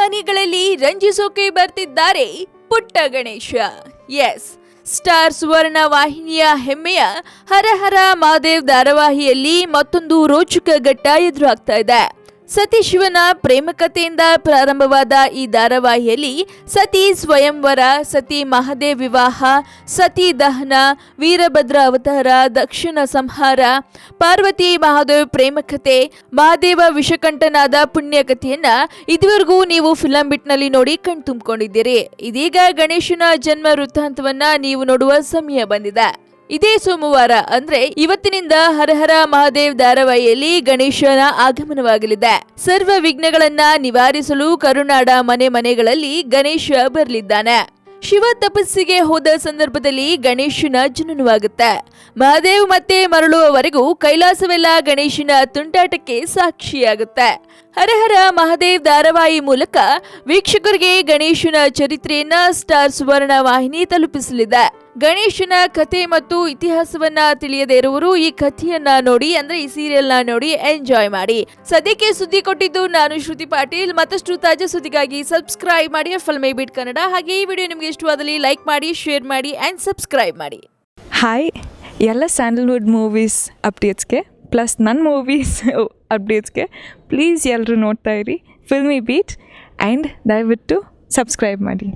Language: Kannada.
ಮನೆಗಳಲ್ಲಿ ರಂಜಿಸೋಕೆ ಬರ್ತಿದ್ದಾರೆ ಪುಟ್ಟ ಗಣೇಶ. ಎಸ್, ಸ್ಟಾರ್ ಸುವರ್ಣ ವಾಹಿನಿಯ ಹೆಮ್ಮೆಯ ಹರ ಹರ ಮಹಾದೇವ್ ಧಾರಾವಾಹಿಯಲ್ಲಿ ಮತ್ತೊಂದು ರೋಚಕ ಘಟ್ಟ ಎದುರಾಗ್ತಾ ಇದೆ. ಸತಿ ಶಿವನ ಪ್ರೇಮ ಕಥೆಯಿಂದ ಪ್ರಾರಂಭವಾದ ಈ ಧಾರಾವಾಹಿಯಲ್ಲಿ ಸತಿ ಸ್ವಯಂವರ, ಸತಿ ಮಹಾದೇವ್ ವಿವಾಹ, ಸತಿ ದಹನ, ವೀರಭದ್ರ ಅವತಾರ, ದಕ್ಷಿಣ ಸಂಹಾರ, ಪಾರ್ವತಿ ಮಹಾದೇವ್ ಪ್ರೇಮ ಕಥೆ, ಮಹಾದೇವ ವಿಷಕಂಠನಾದ ಪುಣ್ಯ ಕಥೆಯನ್ನ ಇದುವರೆಗೂ ನೀವು ಫಿಲಂ ಬಿಟ್ನಲ್ಲಿ ನೋಡಿ ಕಣ್ತುಂಬಿಕೊಂಡಿದ್ದೀರಿ. ಇದೀಗ ಗಣೇಶನ ಜನ್ಮ ವೃತ್ತಾಂತವನ್ನ ನೀವು ನೋಡುವ ಸಮಯ ಬಂದಿದೆ. ಇದೇ ಸೋಮವಾರ ಅಂದ್ರೆ ಇವತ್ತಿನಿಂದ ಹರ ಹರ ಮಹಾದೇವ್ ಧಾರಾವಾಹಿಯಲ್ಲಿ ಗಣೇಶನ ಆಗಮನವಾಗಲಿದೆ. ಸರ್ವ ವಿಘ್ನಗಳನ್ನ ನಿವಾರಿಸಲು ಕರುನಾಡ ಮನೆಗಳಲ್ಲಿ ಗಣೇಶ ಬರಲಿದ್ದಾನೆ. ಶಿವ ತಪಸ್ಸಿಗೆ ಹೋದ ಸಂದರ್ಭದಲ್ಲಿ ಗಣೇಶನ ಜನನವಾಗುತ್ತೆ. ಮಹಾದೇವ್ ಮತ್ತೆ ಮರಳುವವರೆಗೂ ಕೈಲಾಸವೆಲ್ಲ ಗಣೇಶನ ತುಂಟಾಟಕ್ಕೆ ಸಾಕ್ಷಿಯಾಗುತ್ತೆ. ಹರ ಹರ ಮಹಾದೇವ್ ಧಾರಾವಾಹಿ ಮೂಲಕ ವೀಕ್ಷಕರಿಗೆ ಗಣೇಶನ ಚರಿತ್ರೆಯನ್ನ ಸ್ಟಾರ್ ಸುವರ್ಣ ವಾಹಿನಿ ತಲುಪಿಸಲಿದೆ. ಗಣೇಶನ ಕಥೆ ಮತ್ತು ಇತಿಹಾಸವನ್ನ ತಿಳಿಯದೇ ಇರುವವರು ಈ ಕಥೆಯನ್ನ ನೋಡಿ, ಅಂದ್ರೆ ಈ ಸೀರಿಯಲ್ ನ ನೋಡಿ ಎಂಜಾಯ್ ಮಾಡಿ. ಸದ್ಯಕ್ಕೆ ಸುದ್ದಿ ಕೊಟ್ಟಿದ್ದು ನಾನು ಶ್ರುತಿ ಪಾಟೀಲ್. ಮತ್ತಷ್ಟು ತಾಜಾ ಸುದ್ದಿಗಾಗಿ ಸಬ್ಸ್ಕ್ರೈಬ್ ಮಾಡಿ ಫಿಲ್ಮಿ ಬೀಟ್ ಕನ್ನಡ. ಹಾಗೆ ಈ ವಿಡಿಯೋ ನಿಮಗೆ ಇಷ್ಟವಾದಲ್ಲಿ ಲೈಕ್ ಮಾಡಿ, ಶೇರ್ ಮಾಡಿ ಅಂಡ್ ಸಬ್ಸ್ಕ್ರೈಬ್ ಮಾಡಿ. ಹಾಯ್, ಎಲ್ಲ ಸ್ಯಾಂಡಲ್ವುಡ್ ಮೂವೀಸ್ ಅಪ್ಡೇಟ್ಸ್ಗೆ ಪ್ಲಸ್ ನನ್ನ ಮೂವೀಸ್ ಅಪ್ಡೇಟ್ಸ್ಗೆ ಪ್ಲೀಸ್ ಎಲ್ಲರೂ ನೋಡ್ತಾ ಇರಿ ಫಿಲ್ಮಿ ಬೀಟ್ ಆ್ಯಂಡ್ ದಯವಿಟ್ಟು ಸಬ್ಸ್ಕ್ರೈಬ್ ಮಾಡಿ.